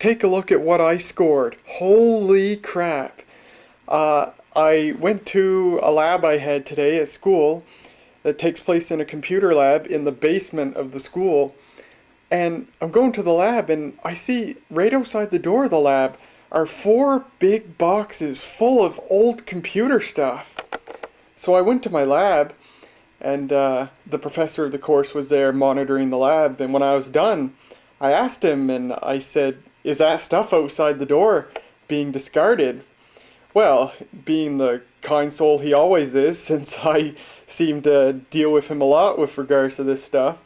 take a look at what I scored. Holy crap. I went to a lab I had today at school that takes place in a computer lab in the basement of the school. And I'm going to the lab and I see right outside the door of the lab are 4 big boxes full of old computer stuff. So I went to my lab and the professor of the course was there monitoring the lab, and when I was done, I asked him and I said, "Is that stuff outside the door being discarded?" Well, being the kind soul he always is, since I seem to deal with him a lot with regards to this stuff,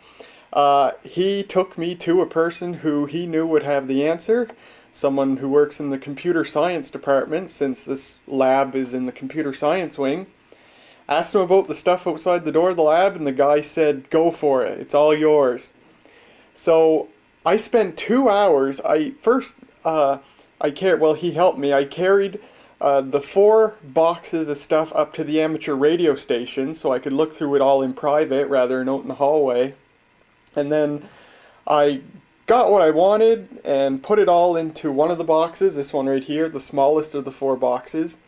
he took me to a person who he knew would have the answer, someone who works in the computer science department, since this lab is in the computer science wing. Asked him about the stuff outside the door of the lab, and the guy said, "Go for it, it's all yours." So I spent 2 hours. He helped me. I carried the 4 boxes of stuff up to the amateur radio station so I could look through it all in private rather than out in the hallway. And then I got what I wanted and put it all into one of the boxes, this one right here, the smallest of the 4 boxes.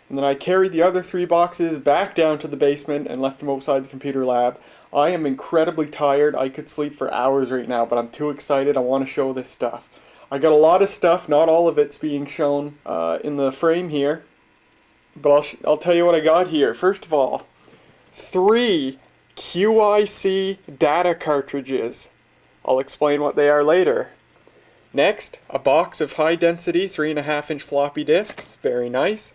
And then I carried the other 3 boxes back down to the basement and left them outside the computer lab. I am incredibly tired. I could sleep for hours right now, but I'm too excited. I want to show this stuff. I got a lot of stuff, not all of it's being shown in the frame here. But I'll tell you what I got here. First of all, 3 QIC data cartridges. I'll explain what they are later. Next, a box of high-density 3.5-inch floppy disks. Very nice.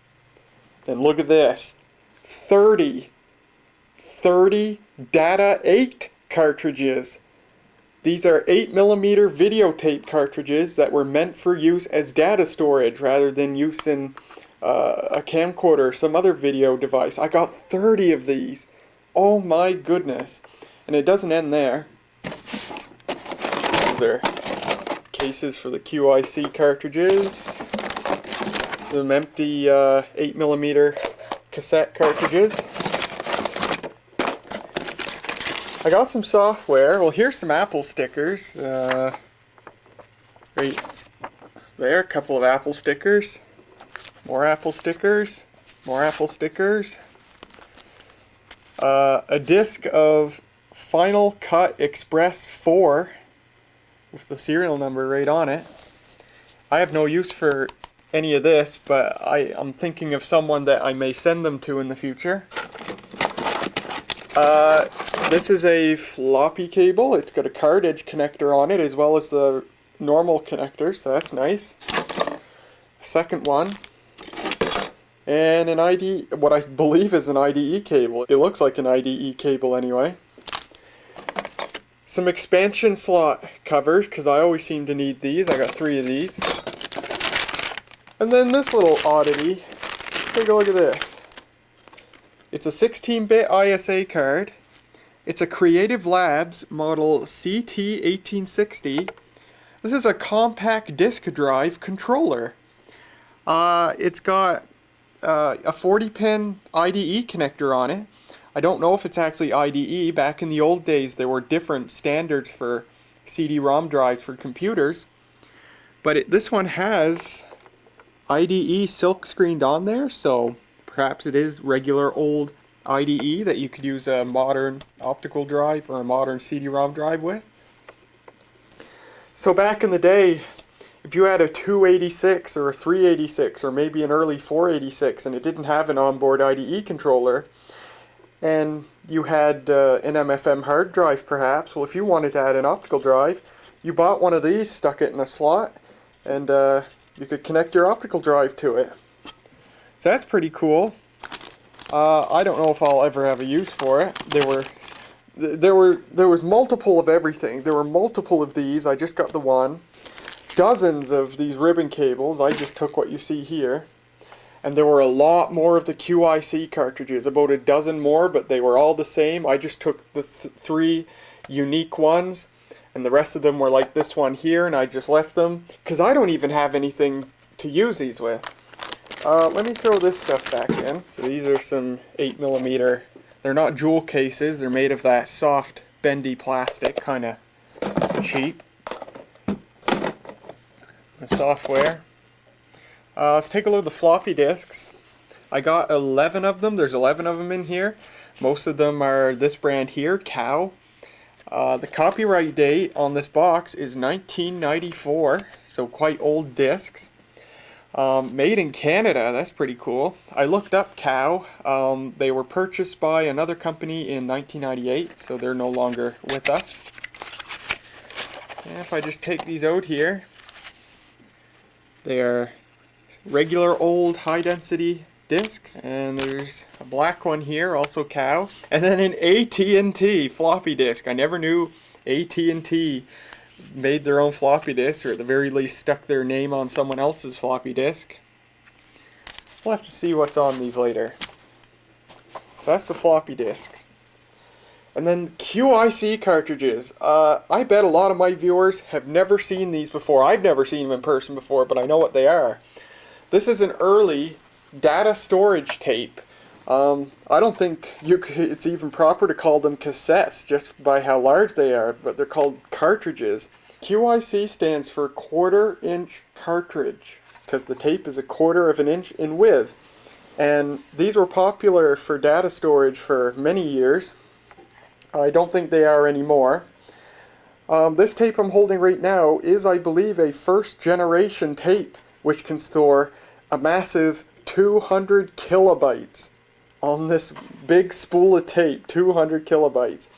Then look at this. 30 Data 8 cartridges. These are 8mm videotape cartridges that were meant for use as data storage rather than use in a camcorder or some other video device. I got 30 of these. Oh my goodness. And it doesn't end there. These are cases for the QIC cartridges. Some empty 8mm cassette cartridges. I got some software. Well, here's some Apple stickers. Right there, a couple of Apple stickers. More Apple stickers. More Apple stickers. A disc of Final Cut Express 4 with the serial number right on it. I have no use for any of this, but I'm thinking of someone that I may send them to in the future. This is a floppy cable. It's got a card edge connector on it as well as the normal connector, so that's nice. Second one. And an IDE, what I believe is an IDE cable. It looks like an IDE cable anyway. Some expansion slot covers, because I always seem to need these. I got 3 of these. And then this little oddity. Take a look at this. It's a 16-bit ISA card. It's a Creative Labs model CT1860. This is a compact disk drive controller. It's got a 40-pin IDE connector on it. I don't know if it's actually IDE. Back in the old days there were different standards for CD-ROM drives for computers. But this one has IDE silk screened on there, so perhaps it is regular old IDE that you could use a modern optical drive or a modern CD-ROM drive with. So back in the day, if you had a 286 or a 386 or maybe an early 486 and it didn't have an onboard IDE controller, and you had an MFM hard drive perhaps, well, if you wanted to add an optical drive, you bought one of these, stuck it in a slot, and you could connect your optical drive to it. So that's pretty cool. I don't know if I'll ever have a use for it. There was multiple of everything. There were multiple of these. I just got the one. Dozens of these ribbon cables. I just took what you see here. And there were a lot more of the QIC cartridges, about a dozen more, but they were all the same. I just took the 3 unique ones, and the rest of them were like this one here, and I just left them, because I don't even have anything to use these with. Let me throw this stuff back in. So these are some 8mm. They're not jewel cases. They're made of that soft, bendy plastic, kind of cheap. the software. Let's take a look at the floppy disks. I got 11 of them. There's 11 of them in here. Most of them are this brand here, Cow. The copyright date on this box is 1994, so quite old discs. Made in Canada, that's pretty cool. I looked up Cow. They were purchased by another company in 1998, so they're no longer with us. And if I just take these out here, they are regular old high-density discs, and there's a black one here, also Cow, and then an AT&T floppy disk. I never knew AT&T made their own floppy disk, or at the very least stuck their name on someone else's floppy disk. We'll have to see what's on these later. So that's the floppy disks. And then QIC cartridges. I bet a lot of my viewers have never seen these before. I've never seen them in person before, but I know what they are. This is an early data storage tape. I don't think it's even proper to call them cassettes just by how large they are, but they're called cartridges. QIC stands for quarter-inch cartridge, because the tape is a quarter of an inch in width. And these were popular for data storage for many years. I don't think they are anymore. This tape I'm holding right now is, I believe, a first-generation tape, which can store a massive 200 kilobytes on this big spool of tape, 200 kilobytes.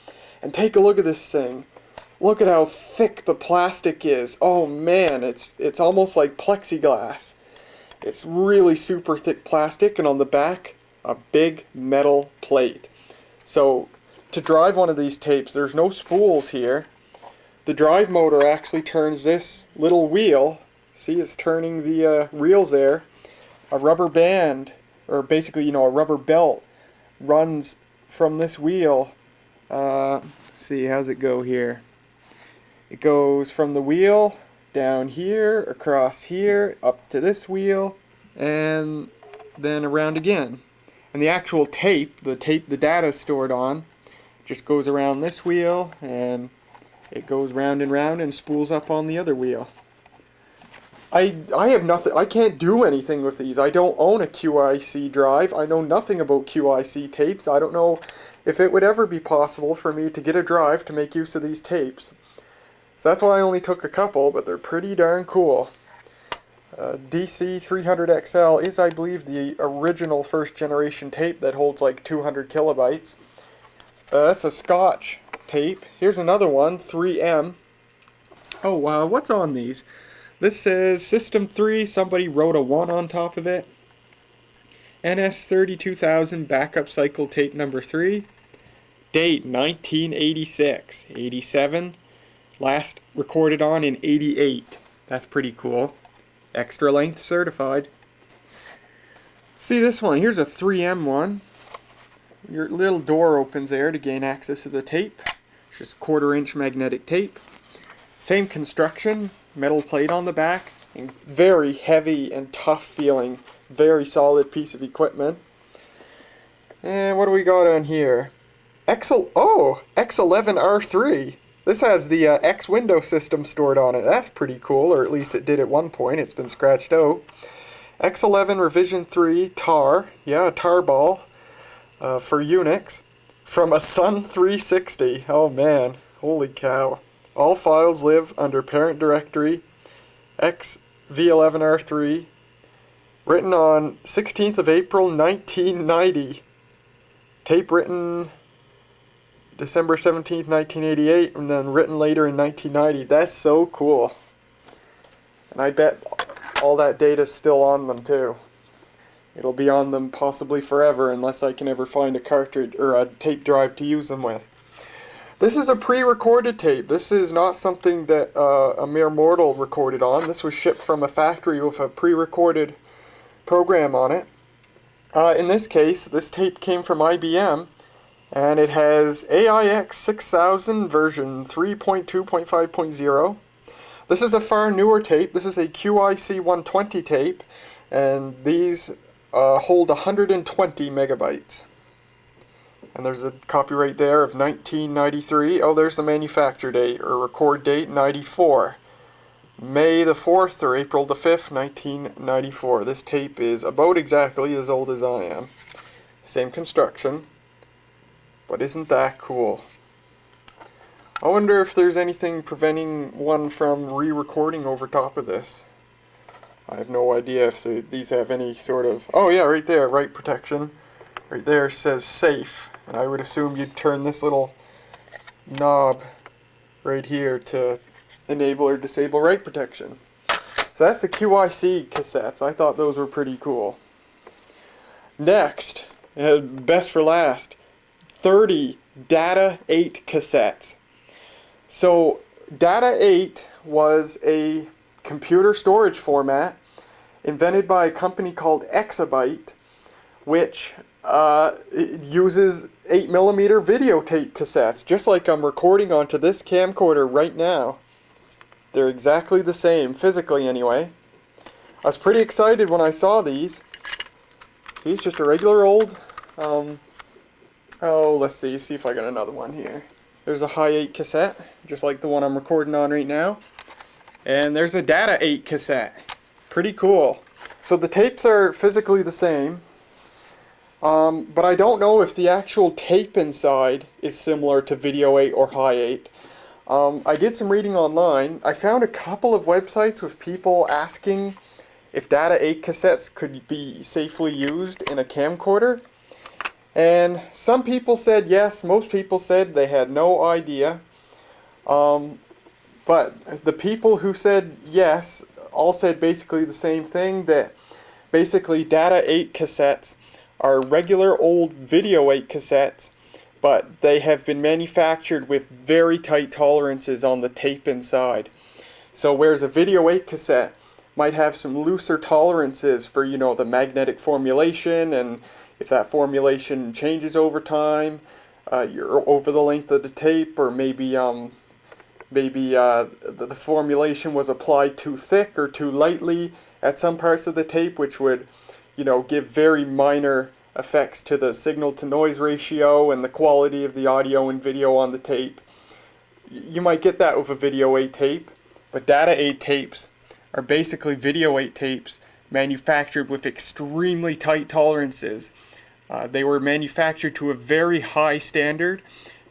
And take a look at this thing. Look at how thick the plastic is. Oh man, it's almost like plexiglass. It's really super thick plastic, and on the back, a big metal plate. So, to drive one of these tapes, there's no spools here. The drive motor actually turns this little wheel. See, it's turning the reels there. A rubber band, or basically, a rubber belt, runs from this wheel. Let's see, how's it go here? It goes from the wheel down here, across here, up to this wheel, and then around again. And the actual tape, the data is stored on, just goes around this wheel, and it goes round and round and spools up on the other wheel. I have nothing, I can't do anything with these. I don't own a QIC drive. I know nothing about QIC tapes. I don't know if it would ever be possible for me to get a drive to make use of these tapes. So that's why I only took a couple, but they're pretty darn cool. DC300XL is, I believe, the original first generation tape that holds like 200 kilobytes. That's a Scotch tape. Here's another one, 3M. Oh wow, what's on these? This says System 3, somebody wrote a 1 on top of it. NS32000 backup cycle tape number 3. Date 1986. 87. Last recorded on in 88. That's pretty cool. Extra length certified. See this one, here's a 3M one. Your little door opens there to gain access to the tape. It's just quarter-inch magnetic tape. Same construction, metal plate on the back, and very heavy and tough feeling, very solid piece of equipment. And what do we got on here? X11R3. This has the X window system stored on it. That's pretty cool, or at least it did at one point. It's been scratched out. X11 Revision 3 tar. Yeah, a tar ball for Unix. From a Sun 360. Oh man, holy cow. All files live under parent directory XV11R3. Written on 16th of April 1990. Tape written December 17th, 1988, and then written later in 1990. That's so cool. And I bet all that data's still on them too. It'll be on them possibly forever unless I can ever find a cartridge or a tape drive to use them with. This is a pre-recorded tape. This is not something that a mere mortal recorded on. This was shipped from a factory with a pre-recorded program on it. In this case, this tape came from IBM, and it has AIX 6000 version 3.2.5.0. This is a far newer tape. This is a QIC 120 tape, and these hold 120 megabytes. And there's a copyright there of 1993. Oh, there's the manufacture date, or record date, 94. May the 4th or April the 5th, 1994. This tape is about exactly as old as I am. Same construction, but isn't that cool? I wonder if there's anything preventing one from re-recording over top of this. I have no idea if these have any sort of... Oh yeah, right there, write protection. Right there says safe, and I would assume you'd turn this little knob right here to enable or disable write protection. So that's the QIC cassettes. I thought those were pretty cool. Next, best for last, 30 Data 8 cassettes. So Data 8 was a computer storage format invented by a company called Exabyte, which it uses 8mm videotape cassettes, just like I'm recording onto this camcorder right now. They're exactly the same, physically anyway. I was pretty excited when I saw these. These just a regular old, oh, let's see if I got another one here. There's a High 8 cassette, just like the one I'm recording on right now. And there's a Data 8 cassette. Pretty cool. So the tapes are physically the same, but I don't know if the actual tape inside is similar to Video 8 or High 8. I did some reading online. I found a couple of websites with people asking if Data 8 cassettes could be safely used in a camcorder. And some people said yes, most people said they had no idea. But the people who said yes all said basically the same thing, that basically Data 8 cassettes are regular old Video 8 cassettes, but they have been manufactured with very tight tolerances on the tape inside. So whereas a Video 8 cassette might have some looser tolerances for, you know, the magnetic formulation, and if that formulation changes over time, over the length of the tape, or maybe the formulation was applied too thick or too lightly at some parts of the tape, which would, you know, give very minor effects to the signal to noise ratio and the quality of the audio and video on the tape. You might get that with a Video 8 tape, but Data 8 tapes are basically Video 8 tapes manufactured with extremely tight tolerances. They were manufactured to a very high standard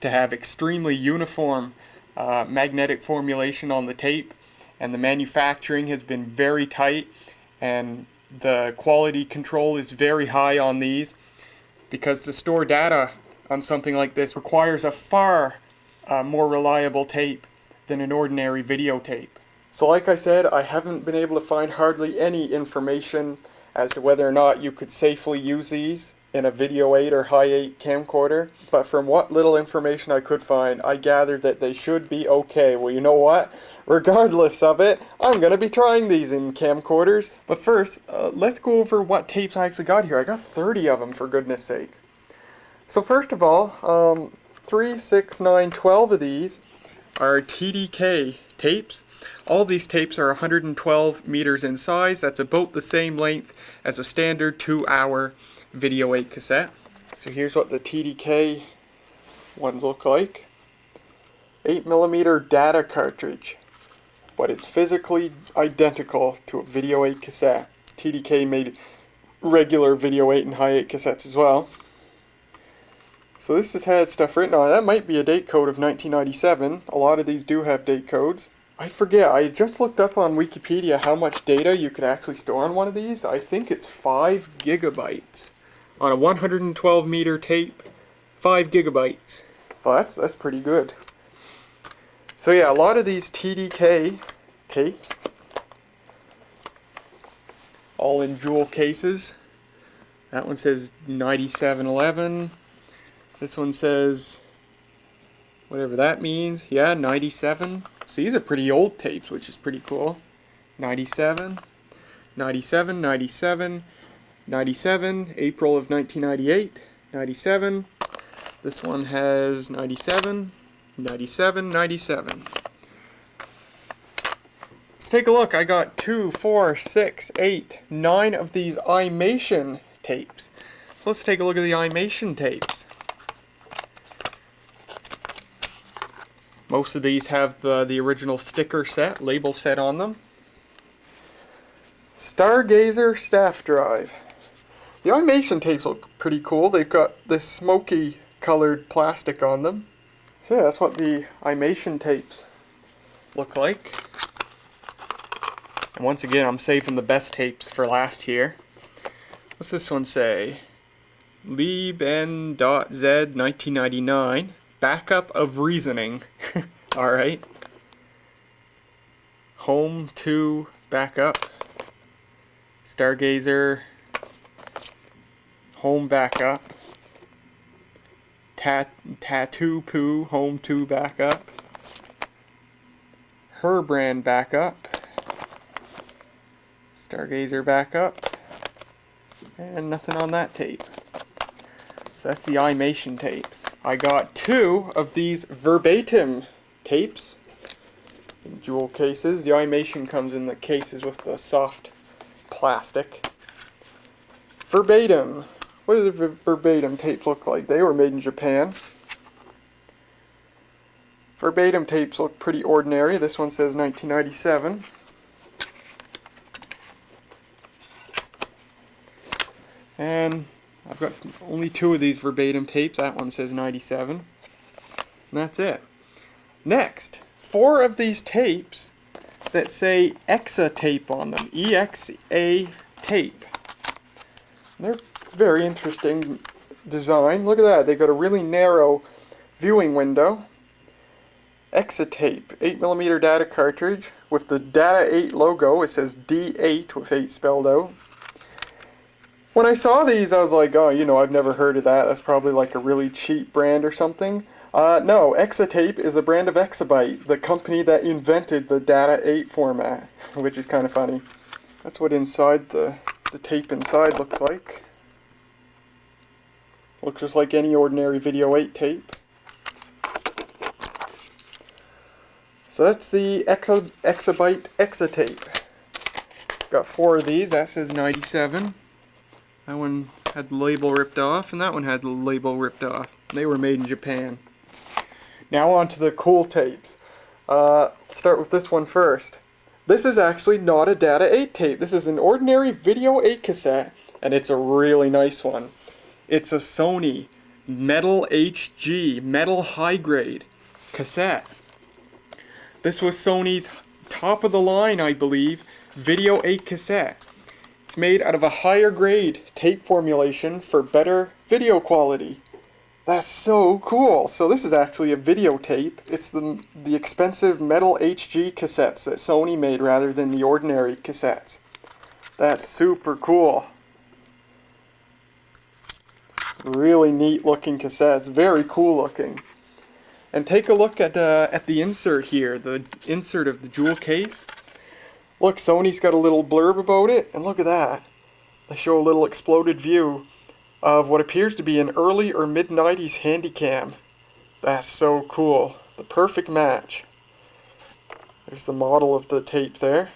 to have extremely uniform magnetic formulation on the tape, and the manufacturing has been very tight, and the quality control is very high on these, because to store data on something like this requires a far more reliable tape than an ordinary videotape. So like I said, I haven't been able to find hardly any information as to whether or not you could safely use these in a Video 8 or High 8 camcorder, but from what little information I could find, I gathered that they should be okay. Well, you know what? Regardless of it, I'm going to be trying these in camcorders. But first, let's go over what tapes I actually got here. I got 30 of them, for goodness sake. So first of all, 3, 6, 9, 12 of these are TDK tapes. All these tapes are 112 meters in size. That's about the same length as a standard 2-hour Video 8 cassette. So here's what the TDK ones look like. 8mm data cartridge, but it's physically identical to a Video 8 cassette. TDK made regular Video 8 and High 8 cassettes as well. So this has had stuff written on it. That might be a date code of 1997. A lot of these do have date codes. I forget, I just looked up on Wikipedia how much data you could actually store on one of these. I think it's 5 gigabytes. On a 112 meter tape, 5 gigabytes. So that's pretty good. So yeah, a lot of these TDK tapes, all in jewel cases. That one says 9711. This one says whatever that means. Yeah, 97. So these are pretty old tapes, which is pretty cool. 97, 97, 97, 97, April of 1998, 97. This one has 97, 97, 97. Let's take a look. I got 2, 4, 6, 8, 9 of these Imation tapes. So let's take a look at the Imation tapes. Most of these have the original sticker set, label set on them. Stargazer staff drive. The animation tapes look pretty cool. They've got this smoky colored plastic on them. So yeah, that's what the animation tapes look like. And once again, I'm saving the best tapes for last here. What's this one say? Lieb.Z 1999. Backup of reasoning. Alright. Home 2 backup. Stargazer. Home backup. Tattoo Poo Home 2 backup. Herbrand backup. Stargazer backup. And nothing on that tape. So that's the animation tapes. I got 2 of these verbatim tapes in jewel cases. The animation comes in the cases with the soft plastic. Verbatim. What does the verbatim tape look like? They were made in Japan. Verbatim tapes look pretty ordinary. This one says 1997. And I've got only 2 of these verbatim tapes. That one says 97. And that's it. Next, 4 of these tapes that say EXA tape on them. EXA tape. They're very interesting design. Look at that. They've got a really narrow viewing window. EXA tape. 8mm data cartridge with the Data 8 logo. It says D8 with 8 spelled out. When I saw these, I was like, oh, you know, I've never heard of that. That's probably like a really cheap brand or something. No, EXA tape is a brand of Exabyte, the company that invented the Data 8 format, which is kind of funny. That's what inside the tape inside looks like. Looks just like any ordinary Video 8 tape. So that's the Exabyte EXA tape. Got 4 of these. That says 97. That one had the label ripped off, and that one had the label ripped off. They were made in Japan. Now on to the cool tapes. Start with this one first. This is actually not a Data 8 tape. This is an ordinary Video 8 cassette, and it's a really nice one. It's a Sony Metal HG, Metal High Grade cassette. This was Sony's top of the line, I believe, Video 8 cassette. It's made out of a higher grade tape formulation for better video quality. That's so cool. So this is actually a videotape. It's the expensive Metal HG cassettes that Sony made rather than the ordinary cassettes. That's super cool. Really neat looking cassettes. Very cool looking. And take a look at the insert here, the insert of the jewel case. Look, Sony's got a little blurb about it, and look at that. They show a little exploded view of what appears to be an early or mid-90s Handycam. That's so cool. The perfect match. There's the model of the tape there.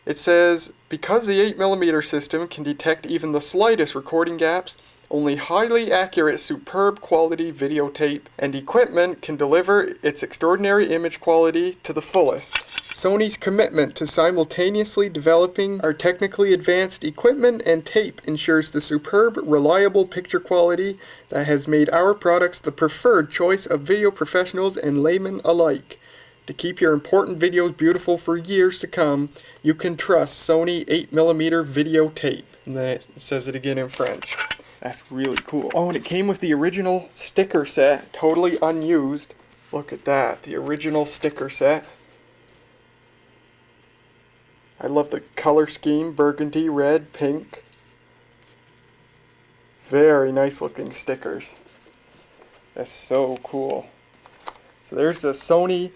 It says, because the 8mm system can detect even the slightest recording gaps, only highly accurate, superb quality videotape and equipment can deliver its extraordinary image quality to the fullest. Sony's commitment to simultaneously developing our technically advanced equipment and tape ensures the superb, reliable picture quality that has made our products the preferred choice of video professionals and laymen alike. To keep your important videos beautiful for years to come, you can trust Sony 8mm videotape. And then it says it again in French. That's really cool. Oh, and it came with the original sticker set, totally unused. Look at that, the original sticker set. I love the color scheme, burgundy, red, pink. Very nice looking stickers. That's so cool. So there's the Sony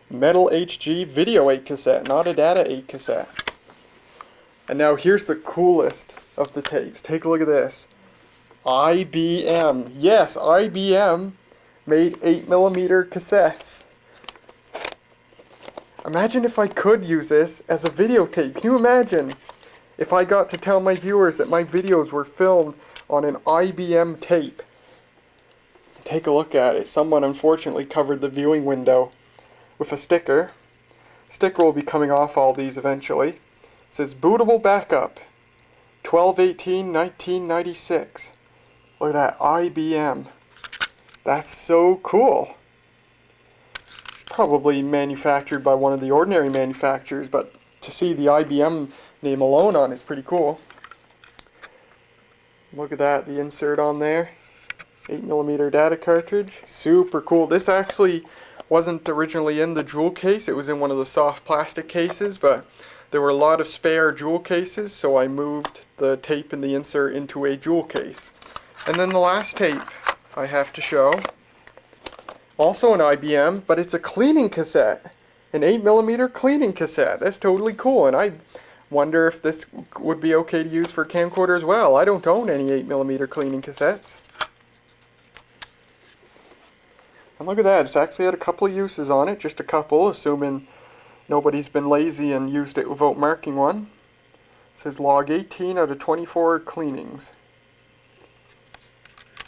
Metal HG Video 8 cassette, not a Data 8 cassette. And now here's the coolest of the tapes. Take a look at this. IBM. Yes, IBM made 8mm cassettes. Imagine if I could use this as a videotape. Can you imagine if I got to tell my viewers that my videos were filmed on an IBM tape? take a look at it. Someone unfortunately covered the viewing window with a sticker. Sticker will be coming off all these eventually. It says bootable backup 12/18/1996. Look at that, IBM. That's so cool. Probably manufactured by one of the ordinary manufacturers, but to see the IBM name alone on it's pretty cool. Look at that, the insert on there. 8mm data cartridge. Super cool. This actually wasn't originally in the jewel case. It was in one of the soft plastic cases, but there were a lot of spare jewel cases, so I moved the tape and the insert into a jewel case. And then the last tape I have to show, also an IBM, but it's a cleaning cassette. An 8mm cleaning cassette. That's totally cool, and I wonder if this would be okay to use for camcorder as well. I don't own any 8mm cleaning cassettes. And look at that, it's actually had a couple of uses on it, just a couple, assuming nobody's been lazy and used it without marking one. It says log 18 out of 24 cleanings.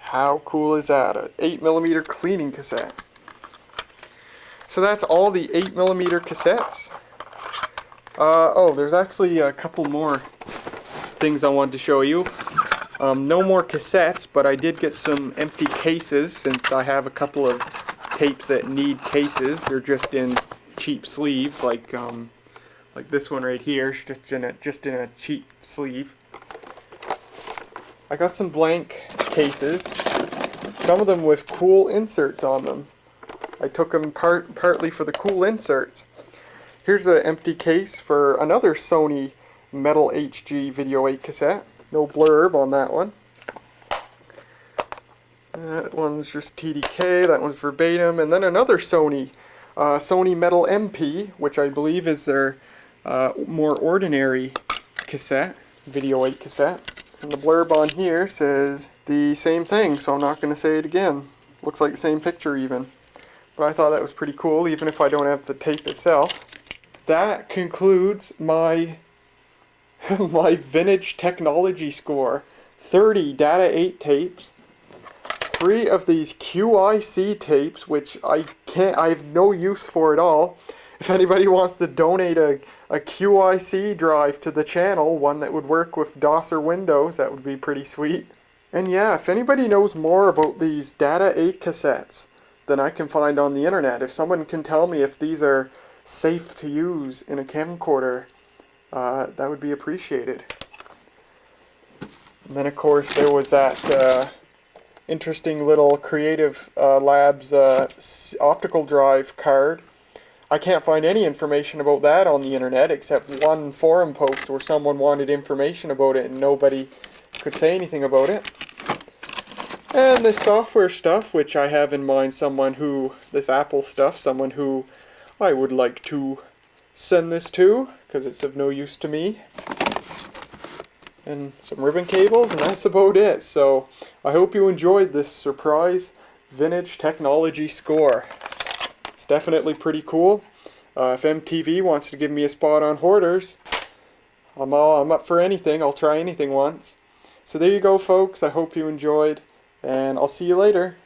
How cool is that? An 8mm cleaning cassette. So that's all the 8mm cassettes. Oh, there's actually a couple more things I wanted to show you. No more cassettes, but I did get some empty cases since I have a couple of tapes that need cases. They're just in cheap sleeves, like this one right here, just in a cheap sleeve. I got some blank cases, some of them with cool inserts on them. I took them partly for the cool inserts. Here's an empty case for another Sony Metal HG Video 8 cassette. No blurb on that one. That one's just TDK, that one's verbatim, and then another Sony Metal MP, which I believe is their more ordinary cassette, Video 8 cassette. And the blurb on here says the same thing, so I'm not going to say it again. Looks like the same picture even. But I thought that was pretty cool, even if I don't have the tape itself. That concludes my my vintage technology score. 30 Data 8 tapes, 3 of these QIC tapes, which I have no use for at all. If anybody wants to donate a QIC drive to the channel, one that would work with DOS or Windows, that would be pretty sweet. And yeah, if anybody knows more about these Data 8 cassettes than I can find on the internet, if someone can tell me if these are safe to use in a camcorder, that would be appreciated. And then of course there was that interesting little Creative Labs optical drive card. I can't find any information about that on the internet except one forum post where someone wanted information about it and nobody could say anything about it. And this software stuff, which I have in mind this Apple stuff, someone who I would like to send this to, because it's of no use to me. And some ribbon cables, and that's about it. So I hope you enjoyed this surprise vintage technology score. It's definitely pretty cool. If MTV wants to give me a spot on Hoarders, I'm up for anything. I'll try anything once. So there you go, folks. I hope you enjoyed, and I'll see you later.